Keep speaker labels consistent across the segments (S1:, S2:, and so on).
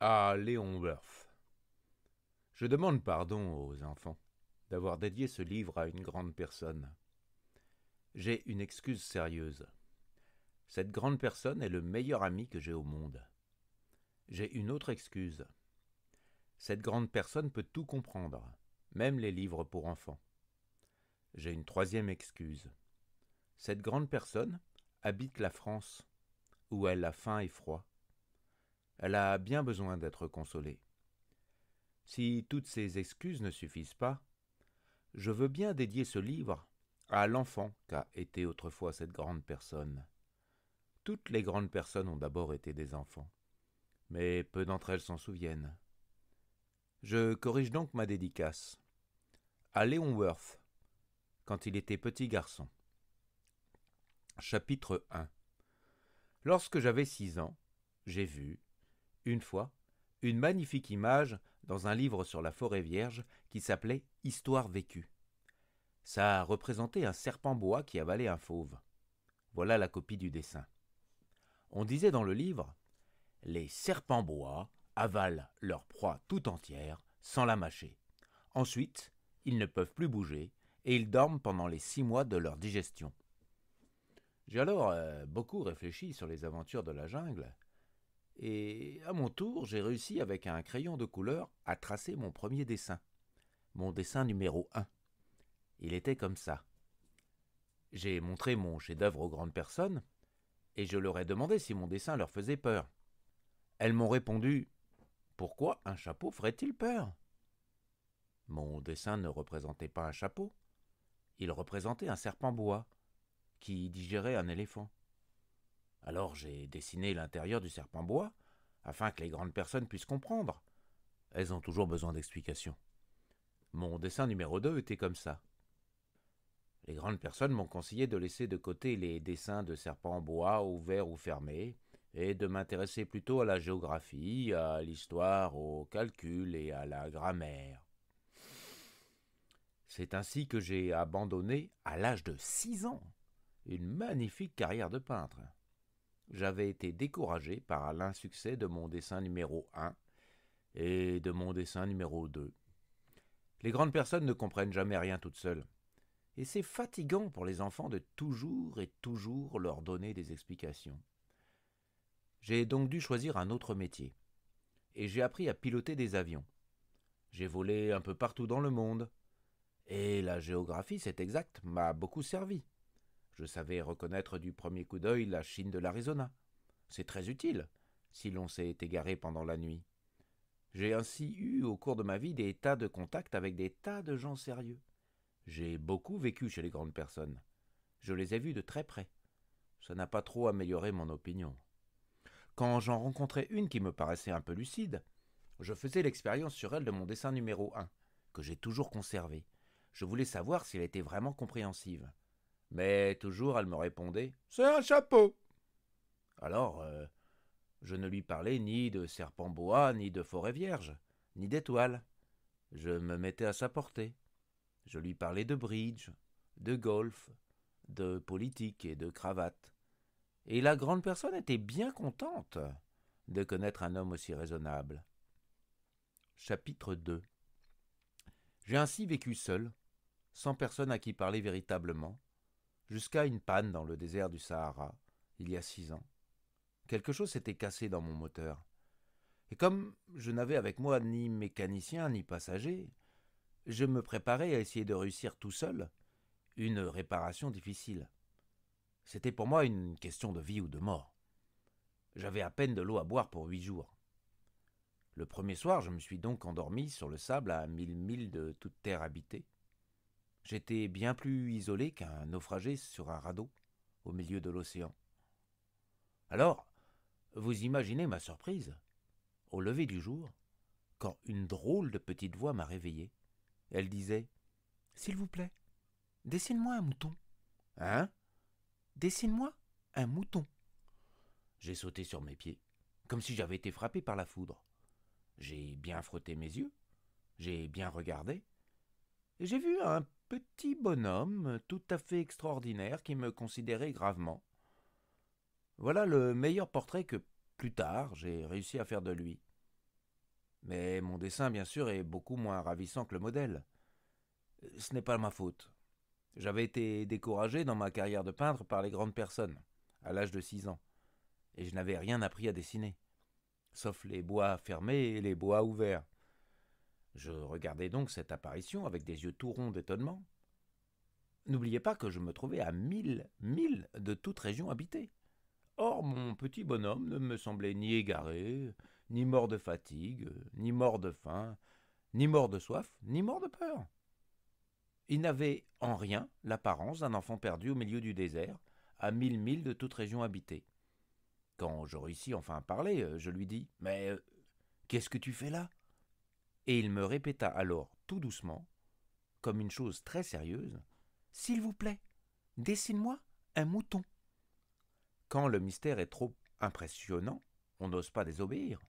S1: À Léon Worth. Je demande pardon aux enfants d'avoir dédié ce livre à une grande personne. J'ai une excuse sérieuse. Cette grande personne est le meilleur ami que j'ai au monde. J'ai une autre excuse. Cette grande personne peut tout comprendre, même les livres pour enfants. J'ai une troisième excuse. Cette grande personne habite la France, où elle a faim et froid. Elle a bien besoin d'être consolée. Si toutes ces excuses ne suffisent pas, je veux bien dédier ce livre à l'enfant qu'a été autrefois cette grande personne. Toutes les grandes personnes ont d'abord été des enfants, mais peu d'entre elles s'en souviennent. Je corrige donc ma dédicace. À Léon Worth, quand il était petit garçon. Chapitre 1. Lorsque j'avais 6 ans, j'ai vu, une fois, une magnifique image dans un livre sur la forêt vierge qui s'appelait Histoire vécue. Ça représentait un serpent bois qui avalait un fauve. Voilà la copie du dessin. On disait dans le livre « Les serpents bois avalent leur proie tout entière sans la mâcher. Ensuite, ils ne peuvent plus bouger et ils dorment pendant les 6 mois de leur digestion. » J'ai alors beaucoup réfléchi sur les aventures de la jungle et à mon tour, j'ai réussi avec un crayon de couleur à tracer mon premier dessin, mon dessin numéro 1. Il était comme ça. J'ai montré mon chef-d'œuvre aux grandes personnes et je leur ai demandé si mon dessin leur faisait peur. Elles m'ont répondu « Pourquoi un chapeau ferait-il peur ?» Mon dessin ne représentait pas un chapeau, il représentait un serpent bois qui digérait un éléphant. Alors j'ai dessiné l'intérieur du serpent bois afin que les grandes personnes puissent comprendre. Elles ont toujours besoin d'explications. Mon dessin numéro 2 était comme ça. Les grandes personnes m'ont conseillé de laisser de côté les dessins de serpents bois ouverts ou fermés et de m'intéresser plutôt à la géographie, à l'histoire, au calcul et à la grammaire. C'est ainsi que j'ai abandonné, à l'âge de 6 ans, une magnifique carrière de peintre. J'avais été découragé par l'insuccès de mon dessin numéro 1 et de mon dessin numéro 2. Les grandes personnes ne comprennent jamais rien toutes seules. Et c'est fatigant pour les enfants de toujours et toujours leur donner des explications. J'ai donc dû choisir un autre métier. Et j'ai appris à piloter des avions. J'ai volé un peu partout dans le monde. Et la géographie, c'est exact, m'a beaucoup servi. Je savais reconnaître du premier coup d'œil la Chine de l'Arizona. C'est très utile, si l'on s'est égaré pendant la nuit. J'ai ainsi eu au cours de ma vie des tas de contacts avec des tas de gens sérieux. J'ai beaucoup vécu chez les grandes personnes. Je les ai vus de très près. Ça n'a pas trop amélioré mon opinion. Quand j'en rencontrais une qui me paraissait un peu lucide, je faisais l'expérience sur elle de mon dessin numéro 1, que j'ai toujours conservé. Je voulais savoir si elle était vraiment compréhensive. Mais toujours elle me répondait « C'est un chapeau !» Alors, je ne lui parlais ni de serpent bois, ni de forêt vierge, ni d'étoiles. Je me mettais à sa portée. Je lui parlais de bridge, de golf, de politique et de cravate. Et la grande personne était bien contente de connaître un homme aussi raisonnable. Chapitre 2. J'ai ainsi vécu seul, sans personne à qui parler véritablement, jusqu'à une panne dans le désert du Sahara, il y a 6 ans. Quelque chose s'était cassé dans mon moteur. Et comme je n'avais avec moi ni mécanicien ni passager, je me préparais à essayer de réussir tout seul une réparation difficile. C'était pour moi une question de vie ou de mort. J'avais à peine de l'eau à boire pour 8 jours. Le premier soir, je me suis donc endormi sur le sable à 1000 milles de toute terre habitée. J'étais bien plus isolé qu'un naufragé sur un radeau, au milieu de l'océan. Alors, vous imaginez ma surprise, au lever du jour, quand une drôle de petite voix m'a réveillé. Elle disait « S'il vous plaît, dessine-moi un mouton. » « Hein ? Dessine-moi un mouton. » J'ai sauté sur mes pieds, comme si j'avais été frappé par la foudre. J'ai bien frotté mes yeux, j'ai bien regardé, et j'ai vu un petit bonhomme tout à fait extraordinaire qui me considérait gravement. Voilà le meilleur portrait que, plus tard, j'ai réussi à faire de lui. Mais mon dessin, bien sûr, est beaucoup moins ravissant que le modèle. Ce n'est pas ma faute. J'avais été découragé dans ma carrière de peintre par les grandes personnes, à l'âge de 6 ans, et je n'avais rien appris à dessiner, sauf les bois fermés et les bois ouverts. Je regardais donc cette apparition avec des yeux tout ronds d'étonnement. N'oubliez pas que je me trouvais à 1000 milles de toute région habitée. Or, mon petit bonhomme ne me semblait ni égaré, ni mort de fatigue, ni mort de faim, ni mort de soif, ni mort de peur. Il n'avait en rien l'apparence d'un enfant perdu au milieu du désert, à 1000 milles de toute région habitée. Quand je réussis enfin à parler, je lui dis « Mais qu'est-ce que tu fais là ?» Et il me répéta alors, tout doucement, comme une chose très sérieuse, « S'il vous plaît, dessine-moi un mouton. » Quand le mystère est trop impressionnant, on n'ose pas désobéir.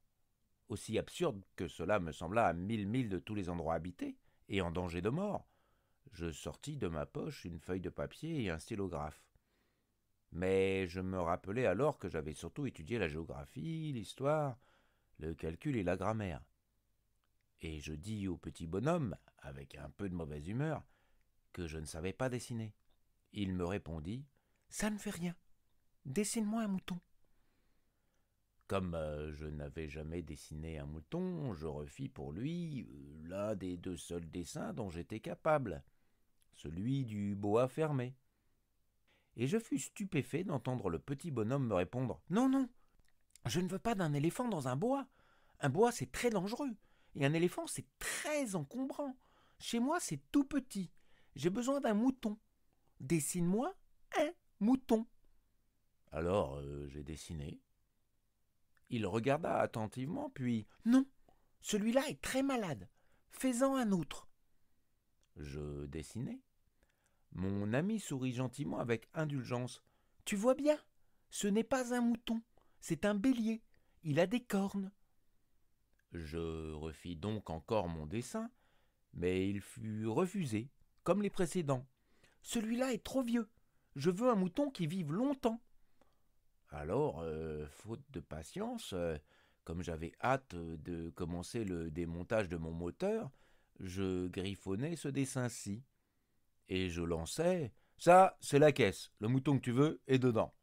S1: Aussi absurde que cela me sembla à 1000 milles de tous les endroits habités, et en danger de mort, je sortis de ma poche une feuille de papier et un stylographe. Mais je me rappelai alors que j'avais surtout étudié la géographie, l'histoire, le calcul et la grammaire. Et je dis au petit bonhomme, avec un peu de mauvaise humeur, que je ne savais pas dessiner. Il me répondit « Ça ne fait rien. Dessine-moi un mouton. » Comme je n'avais jamais dessiné un mouton, je refis pour lui l'un des 2 seuls dessins dont j'étais capable, celui du boa fermé. Et je fus stupéfait d'entendre le petit bonhomme me répondre « Non, non, je ne veux pas d'un éléphant dans un boa. Un boa, c'est très dangereux, et un éléphant, c'est très encombrant. Chez moi, c'est tout petit. J'ai besoin d'un mouton. Dessine-moi un mouton. » Alors, j'ai dessiné. Il regarda attentivement, puis « Non, celui-là est très malade. Fais-en un autre. » Je dessinai. Mon ami sourit gentiment avec indulgence. « Tu vois bien, ce n'est pas un mouton, c'est un bélier. Il a des cornes. » Je refis donc encore mon dessin, mais il fut refusé, comme les précédents. « Celui-là est trop vieux. Je veux un mouton qui vive longtemps. » Alors, faute de patience, comme j'avais hâte de commencer le démontage de mon moteur, je griffonnais ce dessin-ci. Et je lançais « Ça, c'est la caisse, le mouton que tu veux est dedans. »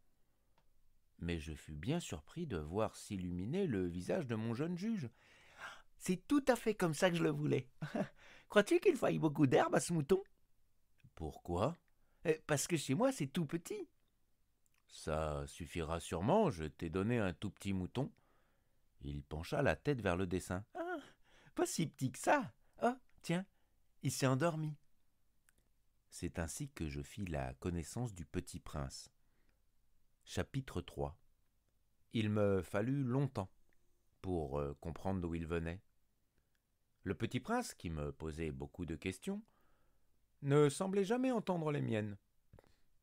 S1: Mais je fus bien surpris de voir s'illuminer le visage de mon jeune juge. « C'est tout à fait comme ça que je le voulais. Crois-tu qu'il faille beaucoup d'herbe à ce mouton ?»« Pourquoi ?»« Parce que chez moi, c'est tout petit. »« Ça suffira sûrement, je t'ai donné un tout petit mouton. » Il pencha la tête vers le dessin. « Ah, pas si petit que ça. Oh, tiens, il s'est endormi. » C'est ainsi que je fis la connaissance du petit prince. Chapitre 3. Il me fallut longtemps pour comprendre d'où il venait. Le petit prince, qui me posait beaucoup de questions, ne semblait jamais entendre les miennes.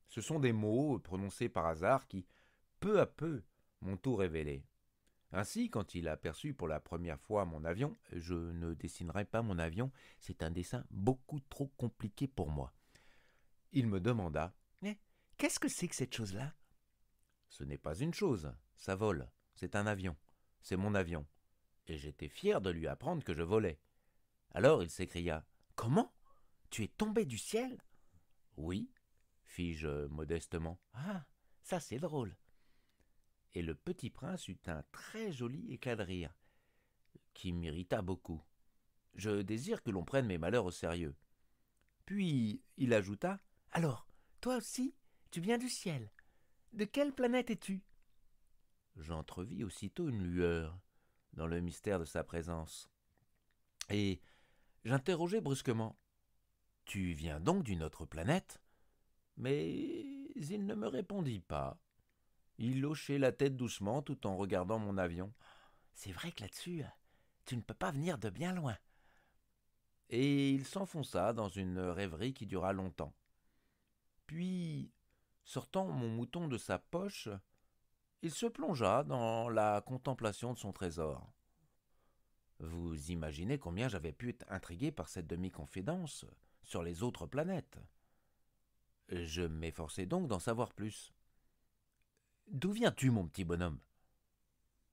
S1: Ce sont des mots prononcés par hasard qui, peu à peu, m'ont tout révélé. Ainsi, quand il aperçut pour la première fois mon avion, je ne dessinerai pas mon avion, c'est un dessin beaucoup trop compliqué pour moi. Il me demanda « Mais qu'est-ce que c'est que cette chose-là » ? Ce n'est pas une chose, ça vole, c'est un avion, c'est mon avion. Et j'étais fier de lui apprendre que je volais. Alors il s'écria « Comment ? Tu es tombé du ciel ?» « Oui, » fis-je modestement. « Ah, ça c'est drôle. » Et le petit prince eut un très joli éclat de rire, qui m'irrita beaucoup. Je désire que l'on prenne mes malheurs au sérieux. Puis il ajouta « Alors, toi aussi, tu viens du ciel. De quelle planète es-tu » J'entrevis aussitôt une lueur dans le mystère de sa présence. Et j'interrogeai brusquement « Tu viens donc d'une autre planète ?» Mais il ne me répondit pas. Il hochait la tête doucement tout en regardant mon avion. « C'est vrai que là-dessus, tu ne peux pas venir de bien loin. » Et il s'enfonça dans une rêverie qui dura longtemps. Puis, sortant mon mouton de sa poche, il se plongea dans la contemplation de son trésor. Vous imaginez combien j'avais pu être intrigué par cette demi-confidence sur les autres planètes. Je m'efforçai donc d'en savoir plus. « D'où viens-tu, mon petit bonhomme ?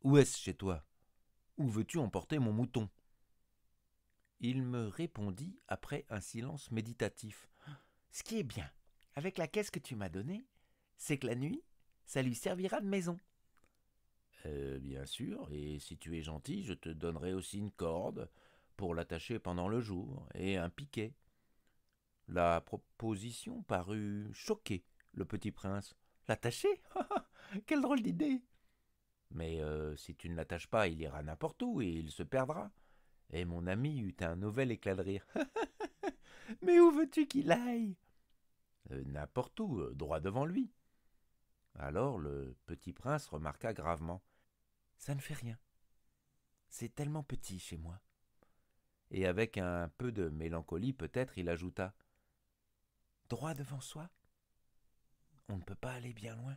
S1: Où est-ce chez toi ? Où veux-tu emporter mon mouton ?» Il me répondit après un silence méditatif. Ce qui est bien, avec la caisse que tu m'as donnée, c'est que la nuit, ça lui servira de maison. Bien sûr, et si tu es gentil, je te donnerai aussi une corde pour l'attacher pendant le jour, et un piquet. La proposition parut choquer le petit prince. L'attacher? Quelle drôle d'idée! Mais si tu ne l'attaches pas, il ira n'importe où et il se perdra. Et mon ami eut un nouvel éclat de rire. Mais où veux-tu qu'il aille? N'importe où, droit devant lui. Alors le petit prince remarqua gravement. Ça ne fait rien. C'est tellement petit chez moi. Et avec un peu de mélancolie peut-être, il ajouta. Droit devant soi? On ne peut pas aller bien loin.